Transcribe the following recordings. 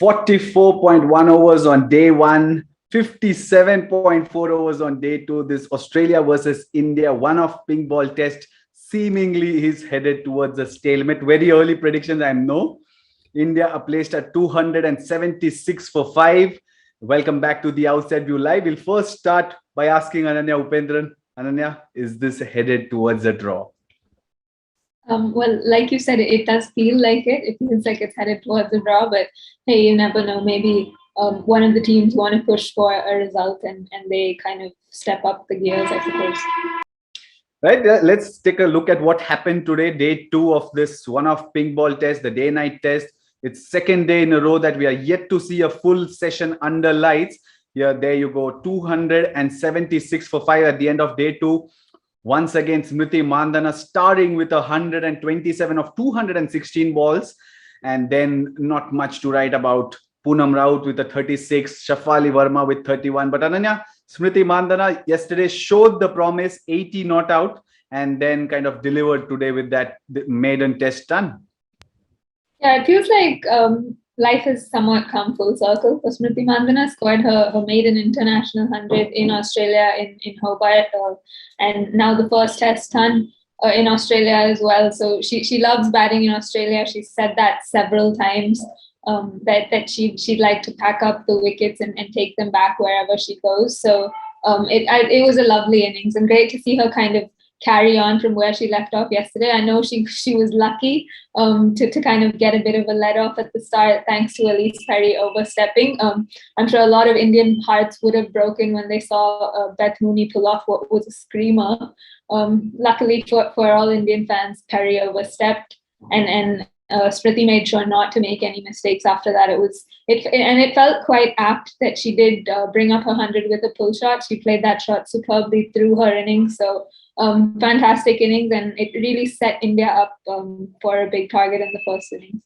44.1 overs on day one, 57.4 overs on day two. This Australia versus India one-off pink ball test seemingly is headed towards a stalemate. Very early predictions, I know. India are placed at 276 for 5. Welcome back to the Outside View Live. We'll first start by asking Ananya Upendran. Ananya, is this headed towards a draw? Well, like you said, it does feel like it. It feels like it's headed towards a draw, but hey, you never know. Maybe one of the teams want to push for a result and they kind of step up the gears, I suppose. Right, let's take a look at what happened today, day two of this one-off pink ball test, the day-night test. It's second day in a row that we are yet to see a full session under lights. Here, there you go, 276 for 5 at the end of day two. Once again, Smriti Mandhana starting with 127 of 216 balls. And then not much to write about. Poonam Raut with 36, Shafali Verma with 31. But Ananya, Smriti Mandhana yesterday showed the promise, 80 not out, and then kind of delivered today with that maiden test done. Yeah, it feels like life has somewhat come full circle for Smriti Mandhana. Scored her maiden international 100 in Australia in Hobart, and now the first test ton in Australia as well. So she loves batting in Australia. She said that several times, that she'd like to pack up the wickets and take them back wherever she goes. So it was a lovely innings and great to see her kind of carry on from where she left off yesterday. I know she was lucky to kind of get a bit of a let off at the start thanks to Elise Perry overstepping. I'm sure a lot of Indian hearts would have broken when they saw Beth Mooney pull off what was a screamer. Luckily for all Indian fans, Perry overstepped and Smriti made sure not to make any mistakes after that. It felt quite apt that she did bring up her 100 with a pull shot. She played that shot superbly through her innings. So fantastic innings, and it really set India up for a big target in the first innings.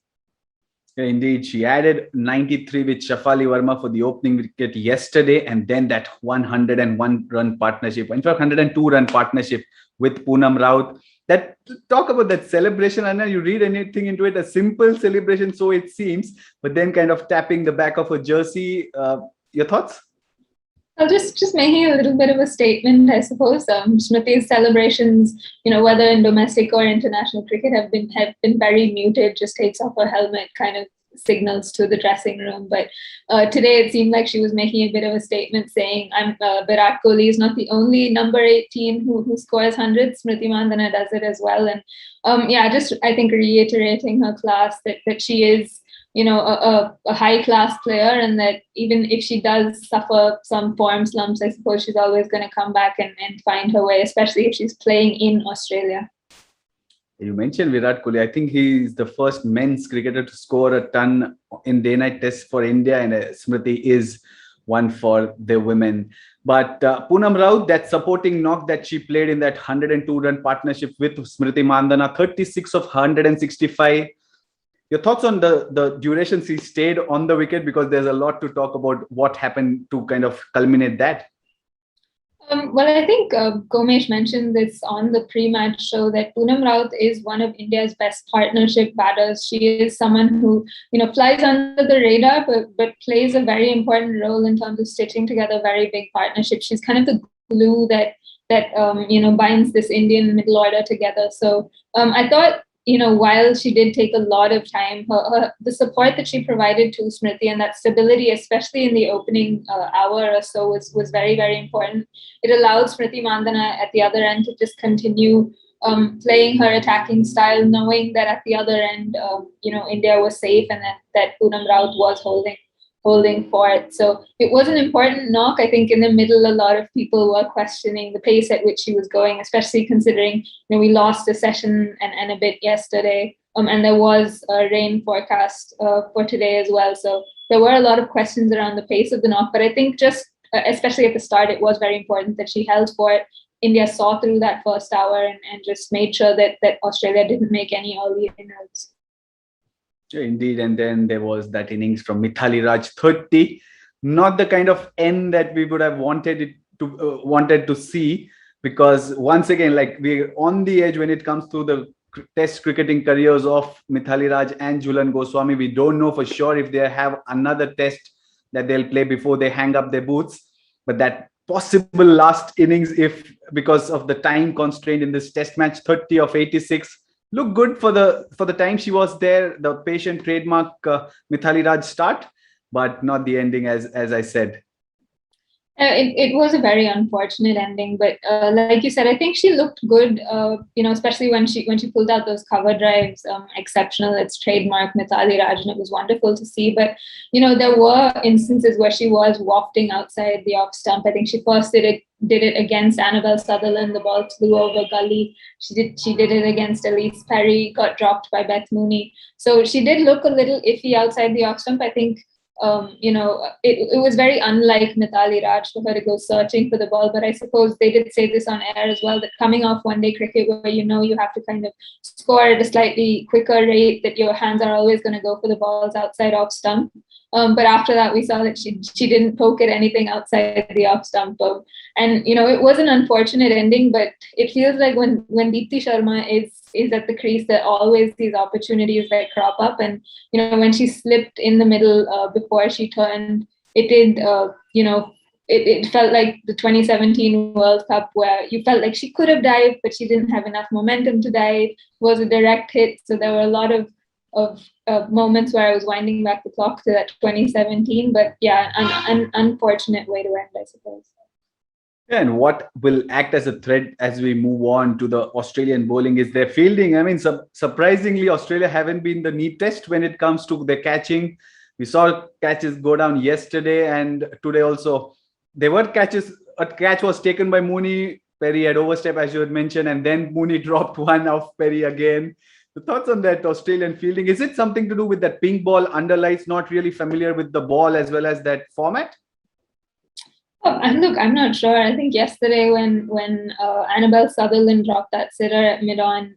Yeah, indeed, she added 93 with Shafali Verma for the opening wicket yesterday, and then that 101 run partnership, in fact 102 run partnership with Poonam Raut. That talk about that celebration, Anna, you read anything into it, a simple celebration, so it seems, but then kind of tapping the back of a jersey. Your thoughts? Well, just making a little bit of a statement, I suppose. Smriti's celebrations, whether in domestic or international cricket, have been very muted. Just takes off her helmet, kind of signals to the dressing room. But today it seemed like she was making a bit of a statement, saying, Virat Kohli is not the only number 18 who scores hundreds. Smriti Mandhana does it as well. And I think reiterating her class that she is a high class player, and that even if she does suffer some form slumps, I suppose she's always going to come back and find her way, especially if she's playing in Australia. You mentioned Virat Kohli. I think he is the first men's cricketer to score a ton in day-night tests for India, and Smriti is one for the women. But Poonam Raut, that supporting knock that she played in that 102 run partnership with Smriti Mandhana, 36 of 165. Your thoughts on the duration she stayed on the wicket, because there's a lot to talk about what happened to kind of culminate that. Well, I think Gomesh mentioned this on the pre-match show that Poonam Raut is one of India's best partnership batters. She is someone who, flies under the radar, but plays a very important role in terms of stitching together very big partnerships. She's kind of the glue that binds this Indian middle order together. So I thought, while she did take a lot of time, the support that she provided to Smriti and that stability, especially in the opening hour or so, was very, very important. It allowed Smriti Mandhana at the other end to just continue playing her attacking style, knowing that at the other end, India was safe and that Poonam Raut was holding forth. So it was an important knock. I think in the middle, a lot of people were questioning the pace at which she was going, especially considering we lost a session and a bit yesterday, and there was a rain forecast for today as well. So there were a lot of questions around the pace of the knock. But I think just especially at the start, it was very important that she held for it. India saw through that first hour and just made sure that Australia didn't make any early inroads. Indeed, and then there was that innings from Mithali Raj, 30. Not the kind of end that we would have wanted to see, because once again, like, we're on the edge when it comes to the test cricketing careers of Mithali Raj and Jhulan Goswami. We don't know for sure if they have another test that they'll play before they hang up their boots. But that possible last innings, if because of the time constraint in this test match, 30 of 86, looked good for the time she was there. The patient trademark Mithali Raj start, but not the ending as I said. It was a very unfortunate ending, but like you said, I think she looked good. Especially when she pulled out those cover drives, exceptional. It's trademark Mithali Raj, and it was wonderful to see. But there were instances where she was wafting outside the off stump. I think she first did it against Annabelle Sutherland. The ball flew over gully. She did it against Elise Perry. Got dropped by Beth Mooney. So she did look a little iffy outside the off stump. I think. It was very unlike Mithali Raj for her to go searching for the ball. But I suppose they did say this on air as well, that coming off one day cricket where you have to kind of score at a slightly quicker rate, that your hands are always going to go for the balls outside off stump. But after that, we saw that she didn't poke at anything outside the off stump. And it was an unfortunate ending, but it feels like when Deepti Sharma is at the crease, that always these opportunities that crop up. And when she slipped in the middle before she turned, it did. It felt like the 2017 World Cup, where you felt like she could have dived, but she didn't have enough momentum to dive. It was a direct hit, so there were a lot of moments where I was winding back the clock to that 2017. But yeah, an unfortunate way to end, I suppose. And what will act as a thread as we move on to the Australian bowling is their fielding. I mean, surprisingly, Australia haven't been the neatest when it comes to their catching. We saw catches go down yesterday and today also. There were catches. A catch was taken by Mooney. Perry had overstep, as you had mentioned, and then Mooney dropped one off Perry again. The thoughts on that Australian fielding? Is it something to do with that pink ball underlights, not really familiar with the ball as well as that format? And look, I'm not sure. I think yesterday when Annabelle Sutherland dropped that sitter at mid-on,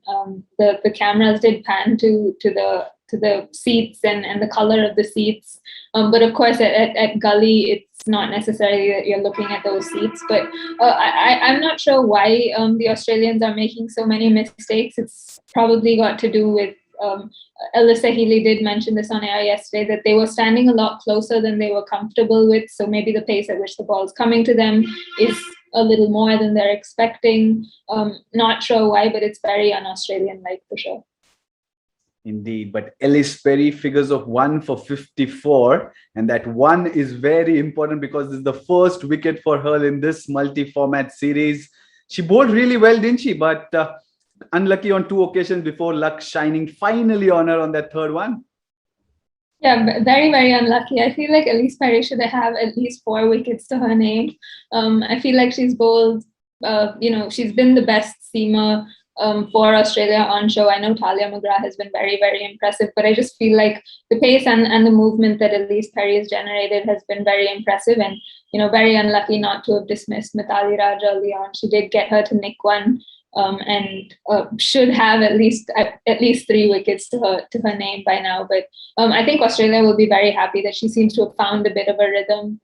the cameras did pan to the seats and the color of the seats. But of course, at gully, it's not necessarily that you're looking at those seats. But I'm not sure why the Australians are making so many mistakes. It's probably got to do with Alyssa Healy did mention this on air yesterday, that they were standing a lot closer than they were comfortable with. So maybe the pace at which the ball is coming to them is a little more than they're expecting. Not sure why, but it's very un-Australian-like for sure. Indeed, but Elise Perry figures of 1 for 54, and that 1 is very important because this is the first wicket for her in this multi-format series. She bowled really well, didn't she? But unlucky on 2 occasions before luck shining finally on her on that third one. Yeah, very, very unlucky. I feel like Elise Perry should have at least 4 wickets to her name. I feel like she's bowled, she's been the best seamer for Australia on show. I know Talia McGrath has been very, very impressive, but I just feel like the pace and the movement that Elise Perry has generated has been very impressive, and very unlucky not to have dismissed Mithali Raj early on. She did get her to nick one, and should have at least 3 wickets to her name by now. But I think Australia will be very happy that she seems to have found a bit of a rhythm.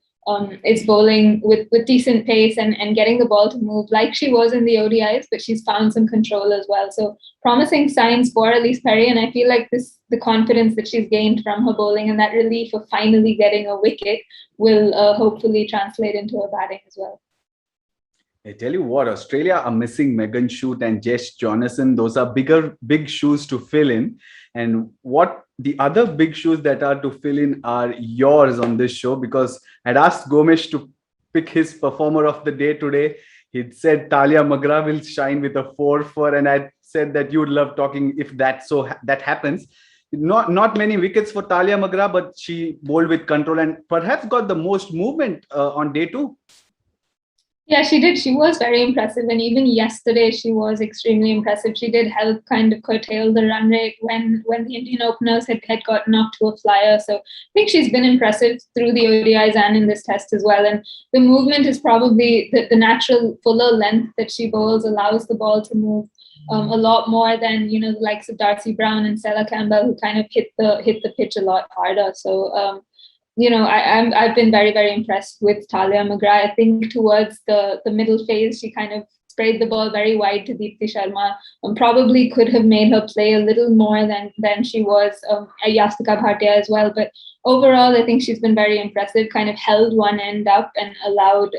Is bowling with decent pace and getting the ball to move like she was in the ODIs, but she's found some control as well. So promising signs for Elise Perry, and I feel like the confidence that she's gained from her bowling and that relief of finally getting a wicket will hopefully translate into her batting as well. I tell you what, Australia are missing Megan Shute and Jess Jonathan. Those are big shoes to fill in. And what the other big shoes that are to fill in are yours on this show, because I'd asked Gomesh to pick his performer of the day today. He'd said Talia McGrath will shine with a 4 and I said that you'd love talking if that happens. Not many wickets for Talia McGrath, but she bowled with control and perhaps got the most movement on day 2. Yeah, she did. She was very impressive. And even yesterday, she was extremely impressive. She did help kind of curtail the run rate when the Indian openers had gotten off to a flyer. So I think she's been impressive through the ODIs and in this test as well. And the movement is probably the natural fuller length that she bowls allows the ball to move a lot more than, the likes of Darcy Brown and Stella Campbell, who kind of hit the pitch a lot harder. So, I've been very, very impressed with Talia McGrath. I think towards the middle phase, she kind of sprayed the ball very wide to Deepti Sharma. Probably could have made her play a little more than she was. Yastika Bhatia as well. But overall, I think she's been very impressive, kind of held one end up and allowed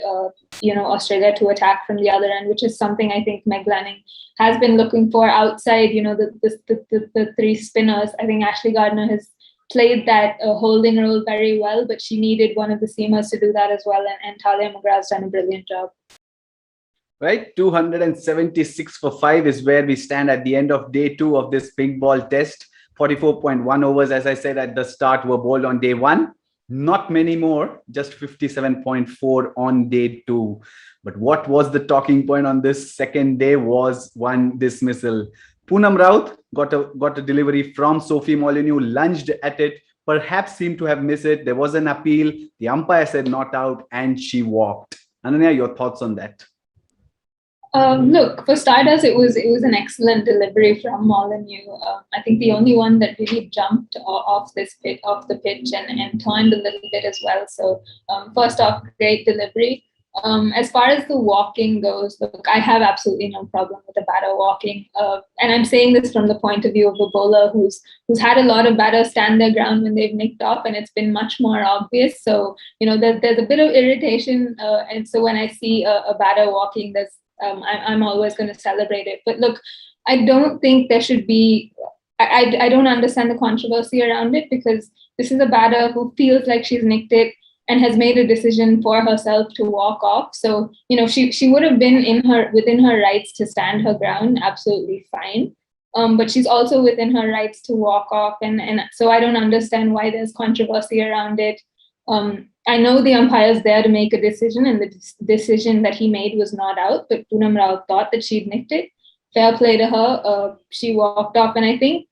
Australia to attack from the other end, which is something I think Meg Lanning has been looking for outside, the three spinners. I think Ashley Gardner has played that holding role very well, but she needed one of the seamers to do that as well. And Talia McGrath's done a brilliant job. Right, 276 for 5 is where we stand at the end of day 2 of this pink ball test. 44.1 overs, as I said at the start, were bowled on day 1. Not many more, just 57.4 on day 2. But what was the talking point on this second day was one dismissal. Poonam Raut got a delivery from Sophie Molyneux, lunged at it, perhaps seemed to have missed it. There was an appeal. The umpire said not out, and she walked. Ananya, your thoughts on that? Look, for starters, it was an excellent delivery from Molyneux. I think the only one that really jumped off the pitch and turned a little bit as well. So first off, great delivery. As far as the walking goes, look, I have absolutely no problem with a batter walking. And I'm saying this from the point of view of a bowler who's had a lot of batters stand their ground when they've nicked off, and it's been much more obvious. So, there's a bit of irritation. And so when I see a batter walking, I'm always going to celebrate it. But look, I don't think there should be, I don't understand the controversy around it, because this is a batter who feels like she's nicked it and has made a decision for herself to walk off. So, she would have been within her rights to stand her ground, absolutely fine. But she's also within her rights to walk off. And so I don't understand why there's controversy around it. I know the umpire's there to make a decision, and the decision that he made was not out, but Poonam Raut thought that she'd nicked it. Fair play to her. She walked off. And I think,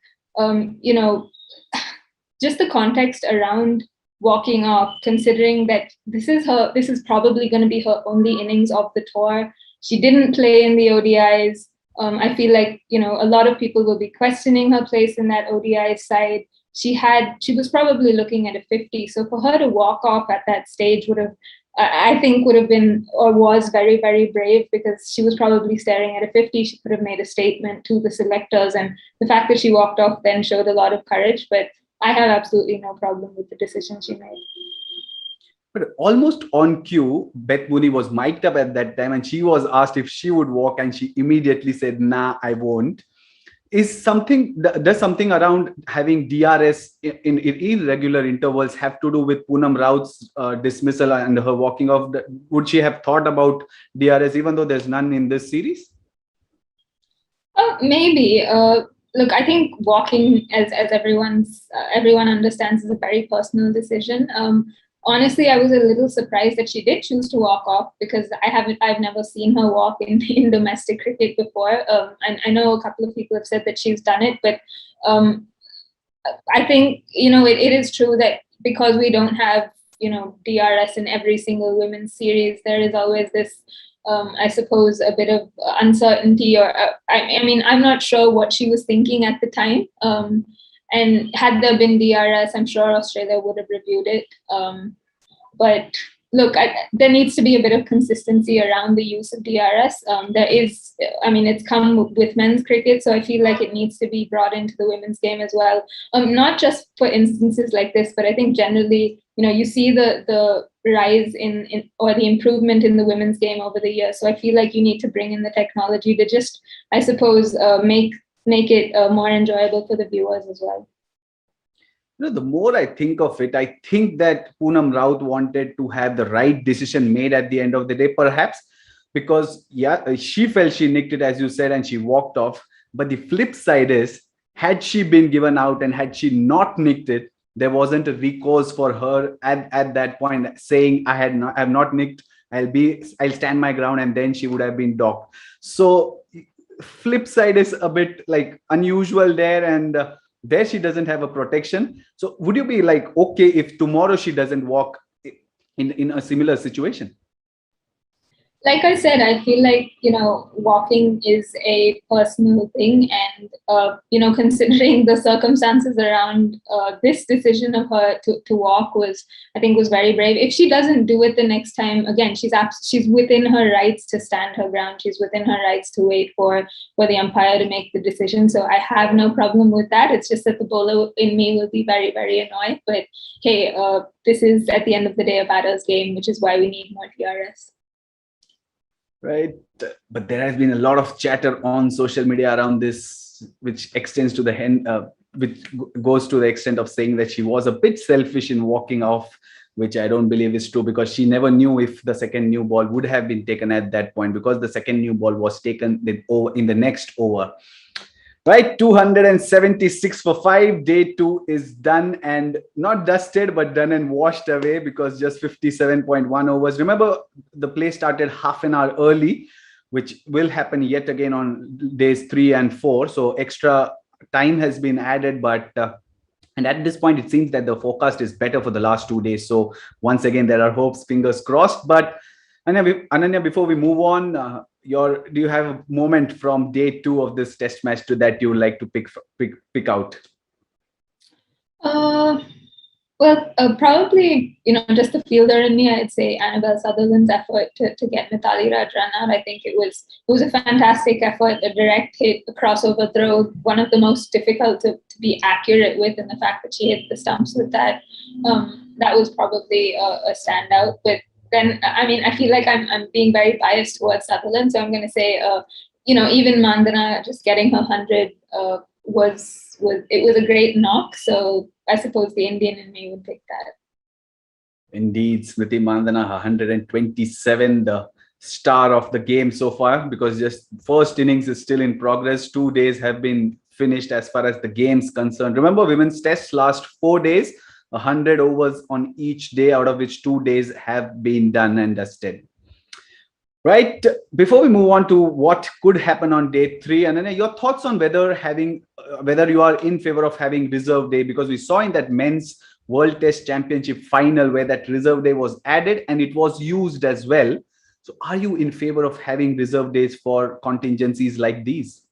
just the context around walking off, considering that this is probably going to be her only innings of the tour. She didn't play in the ODIs. I feel like, a lot of people will be questioning her place in that ODI side. She was probably looking at a 50. So for her to walk off at that stage would have been, or was very, very brave, because she was probably staring at a 50. She could have made a statement to the selectors. And the fact that she walked off then showed a lot of courage. But I have absolutely no problem with the decision she made. But almost on cue, Beth Mooney was mic'd up at that time, and she was asked if she would walk, and she immediately said, "Nah, I won't." Does something around having DRS in irregular intervals have to do with Poonam Raut's dismissal and her walking off? Would she have thought about DRS even though there's none in this series? Maybe. Look, I think walking, as everyone understands, is a very personal decision. Honestly, I was a little surprised that she did choose to walk off, because I've never seen her walk in domestic cricket before. And I know a couple of people have said that she's done it, but I think, it is true that because we don't have, DRS in every single women's series, there is always this, I suppose, a bit of uncertainty, or I'm not sure what she was thinking at the time. And had there been DRS, I'm sure Australia would have reviewed it. But look, there needs to be a bit of consistency around the use of DRS. It's come with men's cricket, so I feel like it needs to be brought into the women's game as well. Not just for instances like this, but I think generally, you see the rise in or the improvement in the women's game over the years. So I feel like you need to bring in the technology to just, I suppose, make it more enjoyable for the viewers as well. The more I think of it, I think that Poonam Raut wanted to have the right decision made at the end of the day, perhaps, because she felt she nicked it, as you said, and she walked off. But the flip side is, had she been given out and had she not nicked it, there wasn't a recourse for her at that point, saying, I have not nicked, I'll stand my ground, and then she would have been docked. So flip side is a bit like unusual there, and there she doesn't have a protection. So would you be like, okay, if tomorrow she doesn't walk in a similar situation? Like I said, I feel like, walking is a personal thing. And, considering the circumstances around this decision of her to walk I think was very brave. If she doesn't do it the next time, again, she's within her rights to stand her ground. She's within her rights to wait for the umpire to make the decision. So I have no problem with that. It's just that the bowler in me will be very, very annoyed. But hey, this is at the end of the day a batter's game, which is why we need more TRS. Right, but there has been a lot of chatter on social media around this, which extends to the which goes to the extent of saying that she was a bit selfish in walking off, which I don't believe is true, because she never knew if the second new ball would have been taken at that point, because the second new ball was taken in the next over. Right, 276 for 5. Day 2 is done and not dusted, but done and washed away, because just 57.1 overs. Remember, the play started half an hour early, which will happen yet again on days 3 and 4. So extra time has been added, but and at this point, it seems that the forecast is better for the last 2 days. So once again, there are hopes, fingers crossed. But Ananya, before we move on, do you have a moment from day 2 of this test match that you would like to pick out? Probably, just the fielder in me, I'd say Annabelle Sutherland's effort to get Mithali Raj run out. I think it was a fantastic effort, a direct hit, a crossover throw, one of the most difficult to be accurate with, and the fact that she hit the stumps with that, that was probably a standout. But then, I mean, I feel like I'm being very biased towards Sutherland, so I'm going to say, even Mandhana just getting her 100 was a great knock. So I suppose the Indian in me would pick that. Indeed, Smriti Mandhana, 127, the star of the game so far, because just first innings is still in progress. 2 days have been finished as far as the game's concerned. Remember, women's tests last 4 days, 100 overs on each day, out of which 2 days have been done and dusted. Right, before we move on to what could happen on day 3, and then your thoughts on whether you are in favor of having reserve day, because we saw in that men's World Test Championship final where that reserve day was added and it was used as well. So are you in favor of having reserve days for contingencies like these?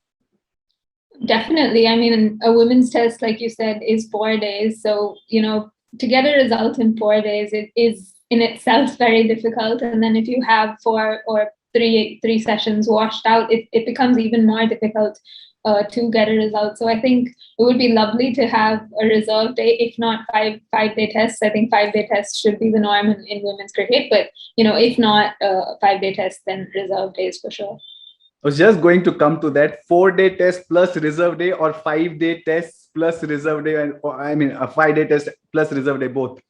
Definitely. I mean, a women's test, like you said, is 4 days. So, to get a result in 4 days, it is in itself very difficult. And then if you have 4 or three sessions washed out, it becomes even more difficult to get a result. So I think it would be lovely to have a reserve day, if not five-day tests. I think 5-day tests should be the norm in women's cricket. But, if not 5-day tests, then reserve days for sure. I was just going to come to that. 4-day test plus reserve day, or 5-day tests plus reserve day, and I mean a 5-day test plus reserve day, both.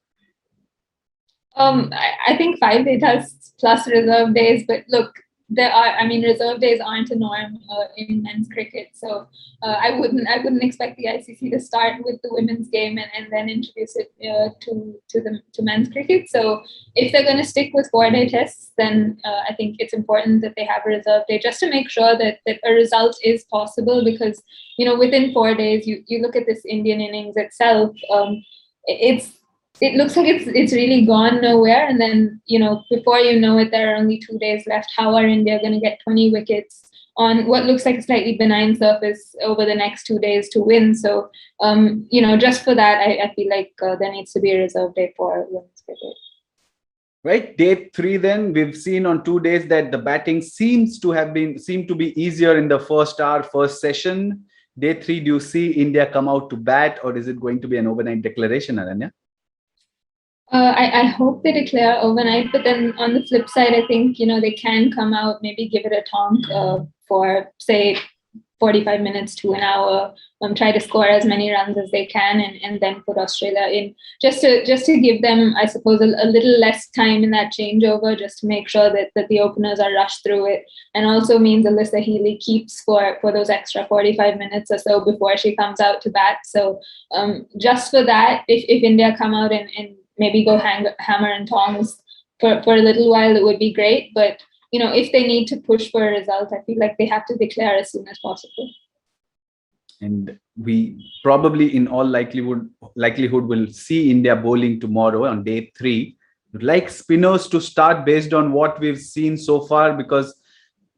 I think 5-day tests plus reserve days, but look, reserve days aren't a norm in men's cricket. So I wouldn't expect the ICC to start with the women's game and then introduce it to men's cricket. So if they're going to stick with 4-day tests, then I think it's important that they have a reserve day, just to make sure that a result is possible. Because within 4 days, you look at this Indian innings itself. It looks like it's really gone nowhere. And then, before you know it, there are only 2 days left. How are India going to get 20 wickets on what looks like a slightly benign surface over the next 2 days to win? So, just for that, I feel like there needs to be a reserve day for women's cricket. Right, day 3 then, we've seen on 2 days that the batting seemed to be easier in the first hour, first session. Day 3, do you see India come out to bat, or is it going to be an overnight declaration, Ananya? I hope they declare overnight, but then on the flip side, I think, they can come out, maybe give it a tonk for, say, 45 minutes to an hour, try to score as many runs as they can, and then put Australia in, just to give them, I suppose, a little less time in that changeover, just to make sure that the openers are rushed through it, and also means Alyssa Healy keeps for those extra 45 minutes or so before she comes out to bat. So just for that, if India come out and maybe go hammer and tongs for a little while, it would be great. But if they need to push for a result, I feel like they have to declare as soon as possible. And we probably, in all likelihood, will see India bowling tomorrow on day 3. You'd like spinners to start based on what we've seen so far, because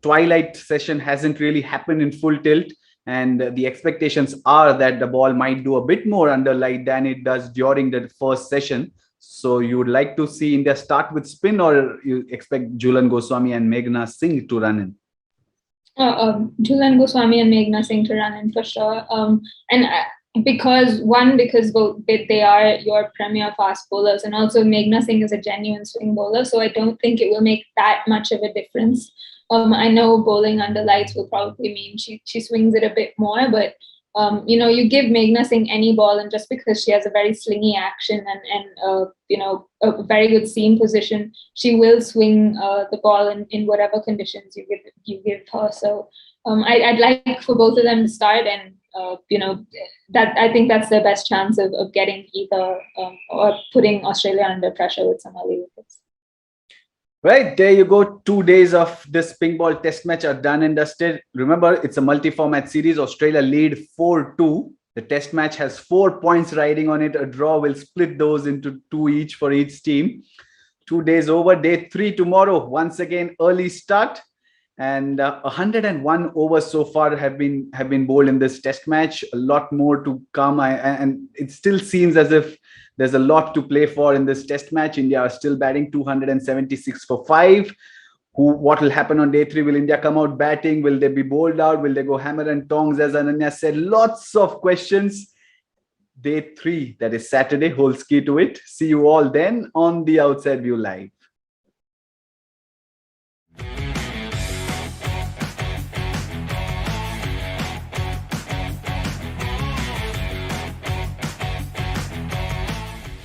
twilight session hasn't really happened in full tilt, and the expectations are that the ball might do a bit more under light than it does during the first session. So you would like to see India start with spin, or you expect Julan Goswami and Meghna Singh to run in? Julan Goswami and Meghna Singh to run in for sure. And because they are your premier fast bowlers, and also Meghna Singh is a genuine swing bowler, so I don't think it will make that much of a difference. I know bowling under lights will probably mean she swings it a bit more, but you give Meghna Singh any ball, and just because she has a very slingy action and a very good seam position, she will swing the ball in whatever conditions you give her. So I'd like for both of them to start, and that I think that's their best chance of getting either or putting Australia under pressure with some early wickets. Right, there you go. 2 days of this pink ball test match are done and dusted. Remember, it's a multi-format series. Australia lead 4-2. The test match has 4 points riding on it. A draw will split those into 2 each for each team. 2 days over. Day 3 tomorrow. Once again, early start. And 101 overs so far have been bowled in this test match. A lot more to come, and it still seems as if there's a lot to play for in this test match. India are still batting 276 for 5. What will happen on day 3? Will India come out batting? Will they be bowled out? Will they go hammer and tongs, as Ananya said? Lots of questions. Day 3, that is Saturday, holds key to it. See you all then on the Outside View Live.